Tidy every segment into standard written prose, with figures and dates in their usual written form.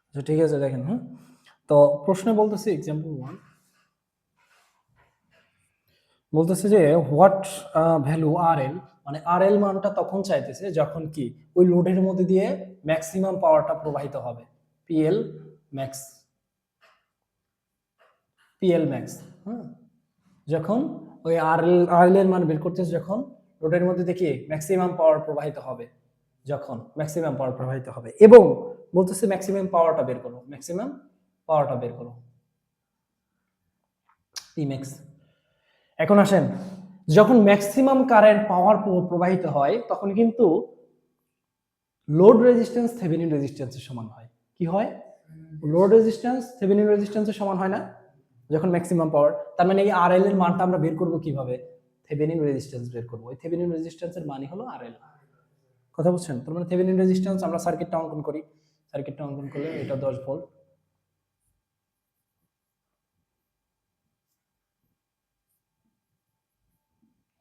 আচ্ছা ঠিক আছে, দেখেন। হ্যাঁ, তো প্রশ্নে বলতেছে এক্সাম্পল 1 বলতেছে যে হোয়াট ভ্যালু আর এল, মানে আর এল মানটা তখন চাইতেছে যখন কি ওই লোডের মধ্যে দিয়ে ম্যাক্সিমাম পাওয়ারটা প্রবাহিত হবে, পিএল ম্যাক্স, পিএল ম্যাক্স। হ্যাঁ, যখন ওই আর এল এর মান বের করতেছে যখন লোডের মধ্যে দেখি ম্যাক্সিমাম পাওয়ার প্রবাহিত হবে, যখন ম্যাক্সিমাম পাওয়ার প্রবাহিত হবে, এবং বলতেছে ম্যাক্সিমাম পাওয়ারটা বের করো, ম্যাক্সিমাম পাওয়ারটা বের করো, পিম্যাক্স। এখন আসেন, যখন ম্যাক্সিমাম কারেন্ট পাওয়ার প্রবাহিত হয় তখন কিন্তু লোড রেজিস্ট্যান্স থেভেনিন রেজিস্ট্যান্সের সমান হয়। কি হয়? লোড রেজিস্ট্যান্স থেভেনিন রেজিস্ট্যান্সের সমান হয় না যখন ম্যাক্সিমাম পাওয়ার। তার মানে এই আর এল এর মানটা আমরা বের করব কিভাবে? থেভেনিন রেজিস্ট্যান্স বের করব। ওই থেভেনিন রেজিস্ট্যান্সের মানই হলো আর এল। কথা বুঝছেন? তার মানে থেভেনিন রেজিস্ট্যান্স, আমরা সার্কিটটা অঙ্কন করি, সার্কিটটা অঙ্কন করলে এটা 10 ভোল্ট,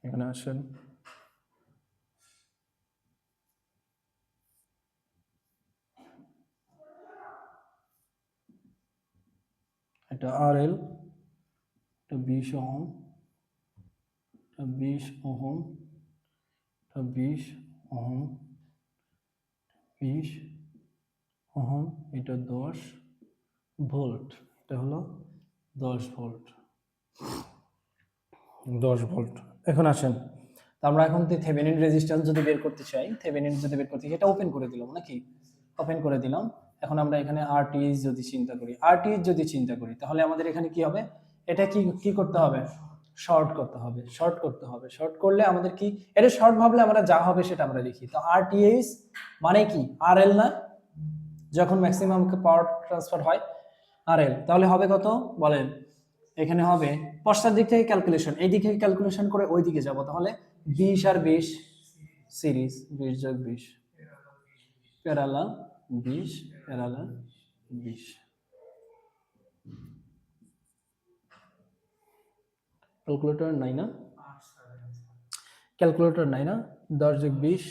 এখানে আসেন, এটা আর এল, এটা 20 ওহম, এটা 20 ওহম, এটা 20 ওহম, 20 ওহম, এটা 10 ভোল্ট, এটা হলো 10 ভোল্ট, 10 ভোল্ট। এখন আসেন, আমরা এখন থেভেনিন রেজিস্ট্যান্স যদি বের করতে চাই, থেভেনিন যদি বের করতে চাই, এটা ওপেন করে দিলাম নাকি, ওপেন করে দিলাম। এখন আমরা এখানে আরটিএইচ যদি চিন্তা করি, আরটিএইচ যদি চিন্তা করি, তাহলে আমাদের এখানে কি হবে? এটা কি কি করতে হবে? শর্ট করতে হবে, শর্ট করতে হবে। শর্ট করলে আমাদের কি, এটা শর্ট ভাবলে আমরা যা হবে সেটা আমরা লিখি। তো আরটিএইচ মানে কি? আরএল না, যখন ম্যাক্সিমাম পাওয়ার ট্রান্সফার হয় আরএল, তাহলে হবে কত বলেন? এখানে হবে পশ্চাৎ দিক থেকে ক্যালকুলেশন, এই দিকে ক্যালকুলেশন করে ওই দিকে যাব, তাহলে 20 আর 20 সিরিজ, 20 যোগ 20 প্যারালাল, 20 প্যারালাল 20। ক্যালকুলেটর নাই না? ক্যালকুলেটর নাই না? 10 যোগ 20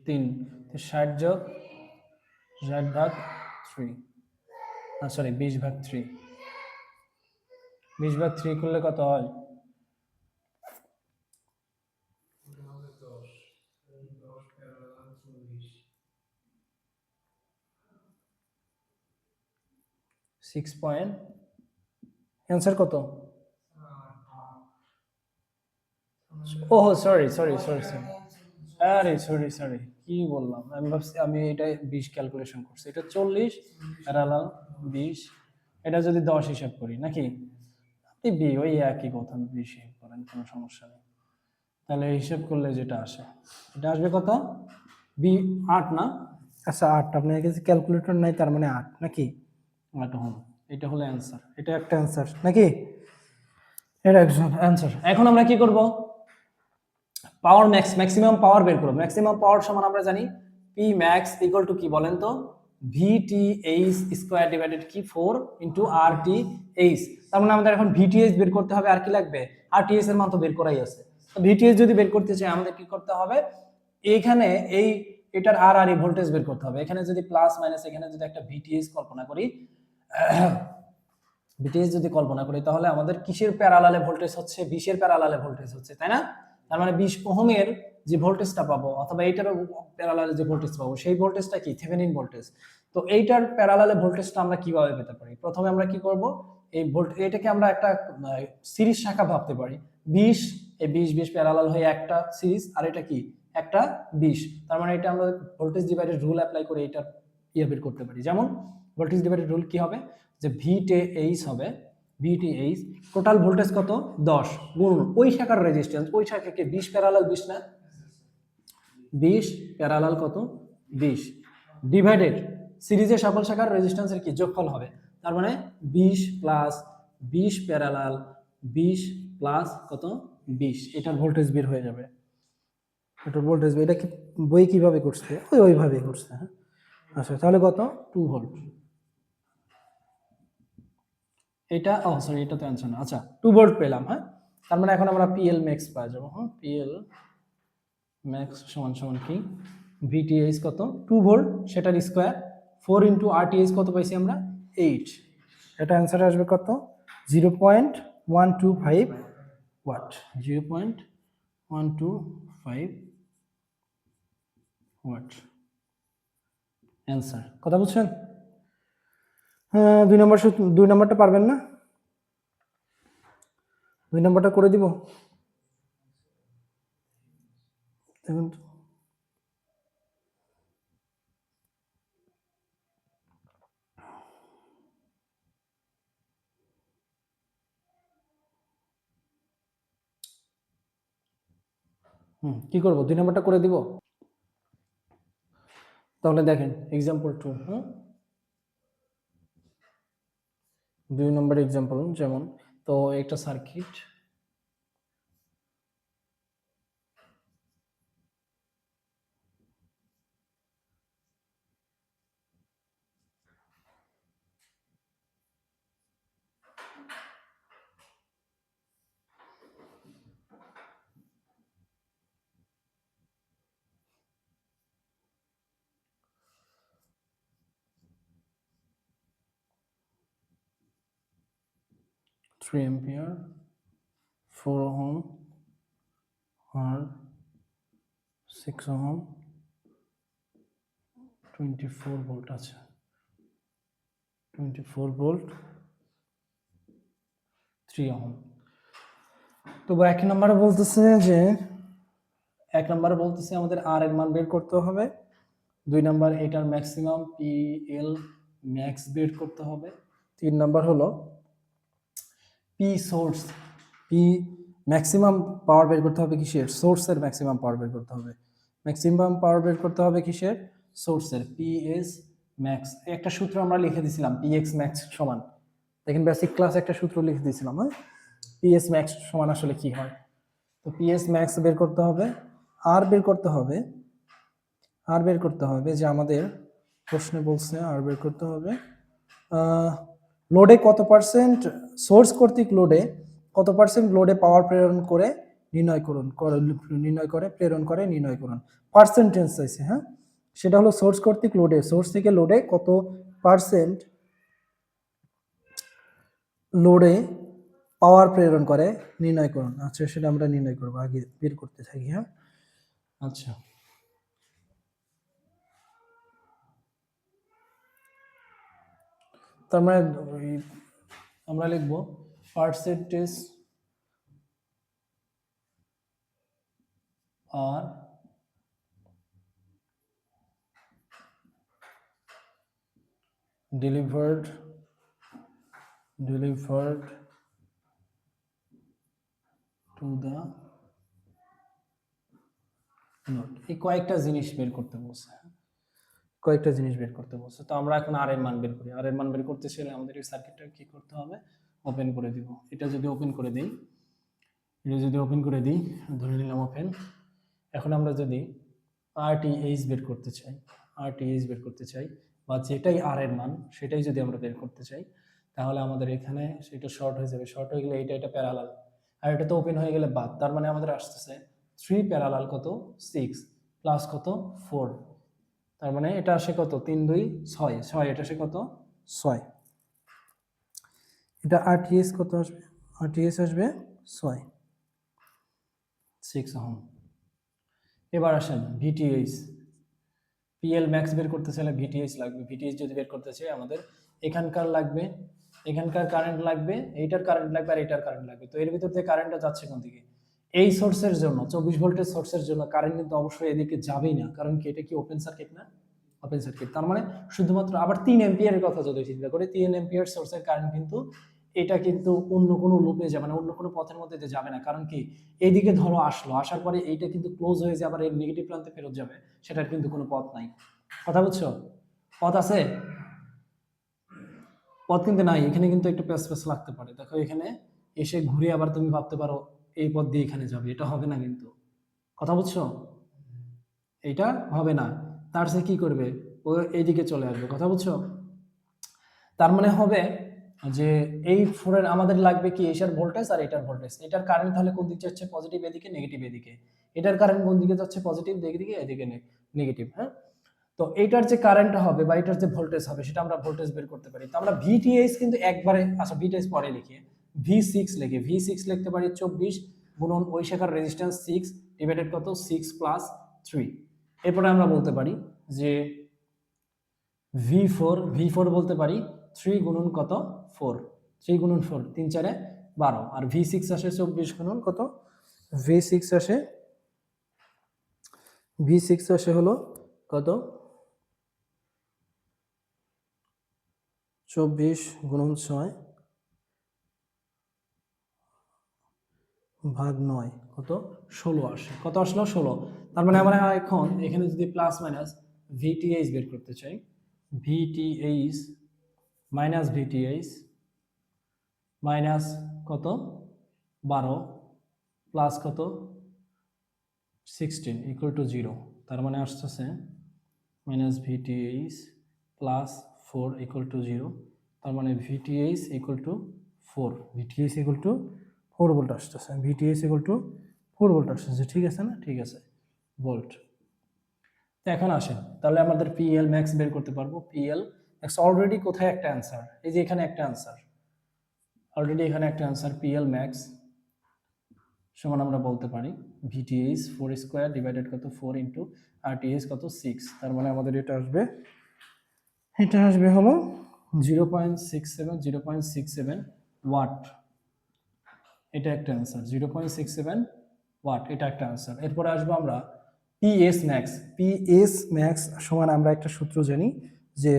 3, 60 যোগ 60 ভাগ 3, সরি 20 ভাগ 3, 20 ভাগ 3 করলে কত হয়? 6 পয়েন্ট, অ্যান্সার কত? Oh sorry sorry sorry sorry, আরে সরি সরি, কি বললাম আমি, ভাবছি আমি এটা 20 ক্যালকুলেশন করছি, এটা 40 প্যারালাল 20, এটা যদি 10 হিসাব করি নাকি, আপনি বি ওই একই কথা, 20 হিসাব করেন, কোনো সমস্যা নেই। তাহলে হিসাব করলে যেটা আসে, এটা আসবে কত? বি 8 না? আচ্ছা 8, আপনার কাছে ক্যালকুলেটর নাই, তার মানে 8 নাকি? 8 হল, এটা হলো অ্যান্সার, এটা একটা অ্যান্সার নাকি, এটা একটা অ্যান্সার। এখন আমরা কি করব? পাওয়ার ম্যাক্সিমাম পাওয়ার বের করব। ম্যাক্সিমাম পাওয়ার সমান আমরা জানি পি ম্যাক্স ইকুয়াল টু কি বলেন তো? ভিটিএইচ স্কয়ার ডিভাইডেড কি 4 ইনটু আরটিএইচ। তার মানে আমাদের এখন ভিটিএইচ বের করতে হবে, আর কি লাগবে? আরটিএইচ এর মান তো বের করাই আছে। তো ভিটিএইচ যদি বের করতে চাই আমাদের কি করতে হবে? এইখানে এই এটার আর আর এই ভোল্টেজ বের করতে হবে। এখানে যদি প্লাস মাইনাস, এখানে যদি একটা ভিটিএইচ কল্পনা করি, ভিটিএইচ যদি কল্পনা করি, তাহলে আমাদের কিসের প্যারালালে ভোল্টেজ হচ্ছে? 20 এর প্যারালালে ভোল্টেজ হচ্ছে, তাই না? তার মানে 20 ওহমের যে ভোল্টেজটা পাবো, অথবা এইটার প্যারালালে যে ভোল্টেজ পাবো, সেই ভোল্টেজটা কি? Thevenin voltage. তো এইটার প্যারালালে ভোল্টেজটা আমরা কিভাবে পেতে পারি? প্রথমে আমরা কি করব? এই এটাকে আমরা একটা সিরিজ শাখা ভাবতে পারি। 20, এই 20 20 প্যারালাল হয়ে একটা সিরিজ, আর এটা কি? একটা 20। তার মানে এটা আমরা ভোল্টেজ ডিভাইডেড রুল অ্যাপ্লাই করে এটা বের করতে পারি। যেমন ভোল্টেজ ডিভাইডেড রুল কি হবে? যে ভিটিএইচ হবে, ভিটিএইচ টোটাল ভোল্টেজ কত? 10 গুণ ওই শাখার রেজিস্ট্যান্স, ওই শাখাকে 20 প্যারালাল 20 না, 20 প্যারালাল কত? 20 ডিভাইডেড সিরিজের সকল শাখার রেজিস্ট্যান্সের কি যোগফল হবে। তার মানে 20 প্লাস 20 প্যারালাল 20 প্লাস কত? 20, এটার ভোল্টেজ বের হয়ে যাবে। এটার ভোল্টেজ, এটা কি বই কিভাবে করছে? ওইভাবে করছে। হ্যাঁ, আচ্ছা তাহলে কত? 2 ভোল্ট। এটা সরি, এটা তো অ্যান্সার না। আচ্ছা 2 ভোল্ট পেলাম। হ্যাঁ, তার মানে এখন আমরা পিএল ম্যাক্স পাওয়া যাবো। হ্যাঁ, পিএল ম্যাক্স সমান সমান কি? ভিটিএইচ কত? 2 ভোল্ট, সেটার স্কয়ার 4 ইন্টু RTH কত পাইছি আমরা 8, এটা অ্যান্সার আসবে কত 0.125 ওয়াট, 0.125 ওয়াট অ্যান্সার। কথা বুঝছেন? হ্যাঁ, 2 নম্বরটা পারবেন না? 2 নম্বরটা করে দিব দেখুন তো। কি করব 2 নম্বরটা করে দিব? তাহলে দেখেন এক্সাম্পল 2, 2 নম্বর এক্সাম্পল, যেমন তো একটা সার্কিট, থ্রি এম্পিয়ার, 4 ওহম আর 6 ওহম, 24 ভোল্ট আছে, 24 ভোল্ট, 3 ওহম। তো 1 নম্বরে বলতেছে যে 1 নম্বরে বলতেছে আমাদের আর এর মান বের করতে হবে, 2 নাম্বার এটার ম্যাক্সিমাম PL ম্যাক্স বের করতে হবে, 3 নাম্বার হলো P source, P maximum power বের করতে হবে কিসের, সোর্সের ম্যাক্সিমাম পাওয়ার বের করতে হবে, ম্যাক্সিমাম পাওয়ার বের করতে হবে কিসের, সোর্সের, PS ম্যাক্স। একটা সূত্র আমরা লিখে দিয়েছিলাম PX ম্যাক্স সমান, দেখেন বেসিক ক্লাস একটা সূত্র লিখে দিয়েছিলাম, হ্যাঁ PS ম্যাক্স সমান আসলে কি হয়। তো PS ম্যাক্স বের করতে হবে, আর বের করতে হবে, আর বের করতে হবে যে আমাদের প্রশ্নে বলছে আর বের করতে হবে লোডে কত পার্সেন্ট, সোর্স কর্তৃক লোডে কত পার্সেন্ট লোডে পাওয়ার প্রেরণ করে নির্ণয় করুন, নির্ণয় করে প্রেরণ করে নির্ণয় করুন, পার্সেন্টেজ চাইছে, হ্যাঁ সেটা হলো সোর্স কর্তৃক লোডে, সোর্স থেকে লোডে কত পার্সেন্ট লোডে পাওয়ার প্রেরণ করে নির্ণয় করুন। আচ্ছা সেটা আমরা নির্ণয় করবো, আগে বের করতে থাকি, হ্যাঁ আচ্ছা তার মানে আমরা লিখবো পার্সেন্টেজ আর delivered to the node, এই কয়েকটা জিনিস বের করতে বলছে, কয়েকটা জিনিস বের করতে বলছে। তো আমরা এখন আর এর মান বের করি, আর এর মান বের করতে চাইলে আমাদের এই সার্কিটটা কি করতে হবে, ওপেন করে দিব। এটা যদি ওপেন করে দিই, এটা যদি ওপেন করে দিই, ধরে নিলাম ওপেন। এখন আমরা যদি RTH বের করতে চাই, RTH বের করতে চাই, বা যেটাই আর এর মান সেটাই যদি আমরা বের করতে চাই, তাহলে আমাদের এখানে সেটা শর্ট হয়ে যাবে, শর্ট হয়ে গেলে এটা প্যারালাল, আর এটা তো ওপেন হয়ে গেলে বাদ, তার মানে আমাদের আসতেছে 3 প্যারালাল কত 6 প্লাস কত 4, তার মানে এটা আসে কত 3 2 6, 6 এটা আসে কত 6, এটা RTH কত আসবে, RTH আসবে 6 ওহম। এবার আসেন VTH, PL ম্যাক্স বের করতে চাইলে VTH লাগবে, VTH যদি বের করতে চাই আমাদের এখানকার লাগবে, এখানকার কারেন্ট লাগবে, এইটার কারেন্ট লাগবে আর এইটার কারেন্ট লাগবে। তো এর ভিতর থেকে কারেন্টটা যাচ্ছে কোন দিকে, এই সোর্সের জন্য 24 ভোল্টের সোর্সের জন্য কারেন্ট কিন্তু অবশ্যই এদিকে যাবেই না, কারণ কি এটা কি ওপেন সার্কিট না, ওপেন সার্কিট, তার মানে শুধুমাত্র আবার 3 এম্পিয়ারের কথা যদি চিন্তা করি, 3 এম্পিয়ার সোর্সের কারেন্ট কিন্তু এটা কিন্তু অন্য কোনো লুপে যাবে না, অন্য কোনো পথের মধ্যে দিয়ে যাবে না, কারণ কি এইদিকে ধরো আসলো, আসার পরে এইটা কিন্তু ক্লোজ হয়ে যাবে, আবার এর নেগেটিভ প্রান্তে ফেরত যাবে, সেটার কিন্তু কোনো পথ নাই। কথা বুঝছো? পথ আছে? পথ কিন্তু নাই, এখানে কিন্তু একটা প্যাচ প্যাচ লাগতে পারে, দেখো এখানে এসে ঘুরে আবার তুমি ভাবতে পারো এই পথ দিয়ে এখানে যাবে, এটা হবে না কিন্তু। কথা বুঝছো? এটা হবে না, তার সে কি করবে, ও এইদিকে চলে আসবে। কথা বুঝছো? তার মানে হবে যে এই ফোরের আমাদের লাগবে কি এটার ভোল্টেজ আর এটার ভোল্টেজ, এটার কারেন্ট তাহলে কোন দিকে যাচ্ছে, পজিটিভ এদিকে, নেগেটিভ এদিকে, এটার কারেন্ট কোন দিকে যাচ্ছে, পজিটিভ এদিকে, এদিকে নেগেটিভ, হ্যাঁ। তো এইটার যে কারেন্ট হবে বা এটার যে ভোল্টেজ হবে সেটা আমরা ভোল্টেজ বের করতে পারি। তো আমরা ভিটিএইচ কিন্তু একবারে, আচ্ছা ভিটিএইচ পরে লিখি, ভি6 লিখতে পারি 24 গুণন ওই শাখার রেজিস্ট্যান্স 6 ডিভাইডেড কত 6 প্লাস 3। এরপরে আমরা বলতে পারি যে ভি ফোর বলতে পারি 3 গুণন কত 4, 3 গুণন 4 3 4 12, আর ভি6 আসে 24 গুণন কত, ভি6 আসে হলো কত 24 গুণন 6 ভাগ 9 কত 16 আসে, কত আসলো 16। তার মানে আমরা এখন এখানে যদি প্লাস মাইনাস ভিটিএইচ বের করতে চাই, ভিটিএইচ মাইনাস কত 12 প্লাস কত 16 ইকুয়াল টু 0, তার মানে আসতেছে minus VTH plus 4 equal to 0, তার মানে VTH equal to 4, VTH equal to 4 volt আসতেছে, ভিটিএইচ ইকুয়াল টু 4 ভোল্ট আসতেছে, ঠিক আছে না, ঠিক আছে ভোল্ট। তো এখন আসেন তাহলে আমাদের পিএল ম্যাক্স বের করতে পারবো। পিএল ম্যাক্স অলরেডি কোথায় একটা অ্যান্সার, এই যে এখানে একটা অ্যান্সার, অলরেডি এখানে একটা অ্যান্সার, পিএল ম্যাক্স সমান আমরা বলতে পারি ভিটিএইচ 4 স্কোয়ার ডিভাইডেড কত 4 ইন্টু আরটিএইচ কত 6, তার মানে আমাদের এটা আসবে হলো 0.67 ওয়াট, এটা একটা অ্যান্সার 0.67 ওয়াট, এটা একটা অ্যান্সার। এরপরে আসবো আমরা পিএস ম্যাক্স সমান আমরা একটা সূত্র জানি যে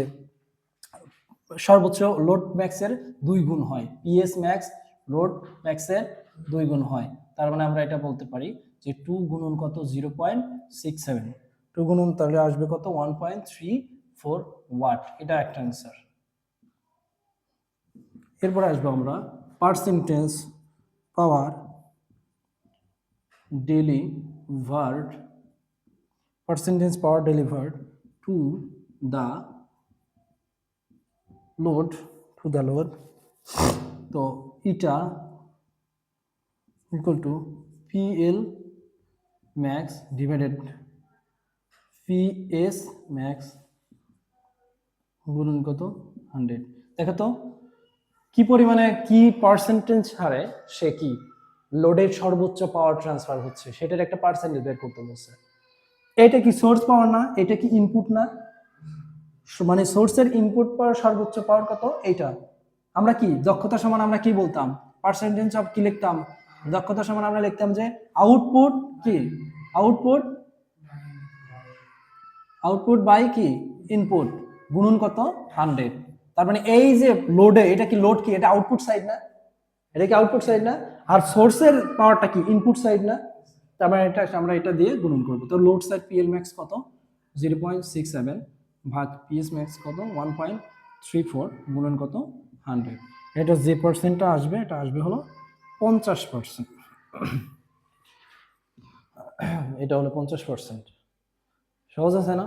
সর্বোচ্চ লোড ম্যাক্সের 2 গুণ হয়, পিএস ম্যাক্স লোড ম্যাক্সের 2 গুণ হয়, তার মানে আমরা এটা বলতে পারি যে 2 গুণন কত 0.67, 2 গুণন তাহলে আসবে কত 1.34 ওয়াট, এটা একটা অ্যান্সার। এরপর আসবো আমরা percentage power delivered to the load তো এটা equal to PL max divided PS max গুণন কত 100। দেখো তো কি পরিমাণে কি পার্সেন্টেজ হারে সে কি লোডের সর্বোচ্চ পাওয়ার ট্রান্সফার হচ্ছে সেটার একটা পার্সেন্টেজ বের করতে বলছে। এটা কি সোর্স পাওয়ার না, এটা কি ইনপুট না, মানে সোর্সের ইনপুট পাওয়ার সর্বোচ্চ পাওয়ার কত এইটা। আমরা কি দক্ষতা সমান আমরা কি বলতাম, পার্সেন্টেজ অফ কি লিখতাম, দক্ষতা সমান আমরা লিখতাম যে আউটপুট কি আউটপুট বাই কি ইনপুট গুণন কত 100। তার মানে এই যে লোডে, এটা কি লোড কি, এটা আউটপুট সাইড না, এটা কি আউটপুট সাইড না, আর সোর্সের পাওয়ারটা কি ইনপুট সাইড না, তার মানে এটা আমরা এটা দিয়ে গুণন করব। তো লোড সাইড পিএল ম্যাক্স কত 0.67 ভাগ পিএস ম্যাক্স কত 1.34 গুণন কত 100, এটা যে পার্সেন্টটা আসবে এটা আসবে হলো 50%, এটা হলো 50%। সহজ আছে না?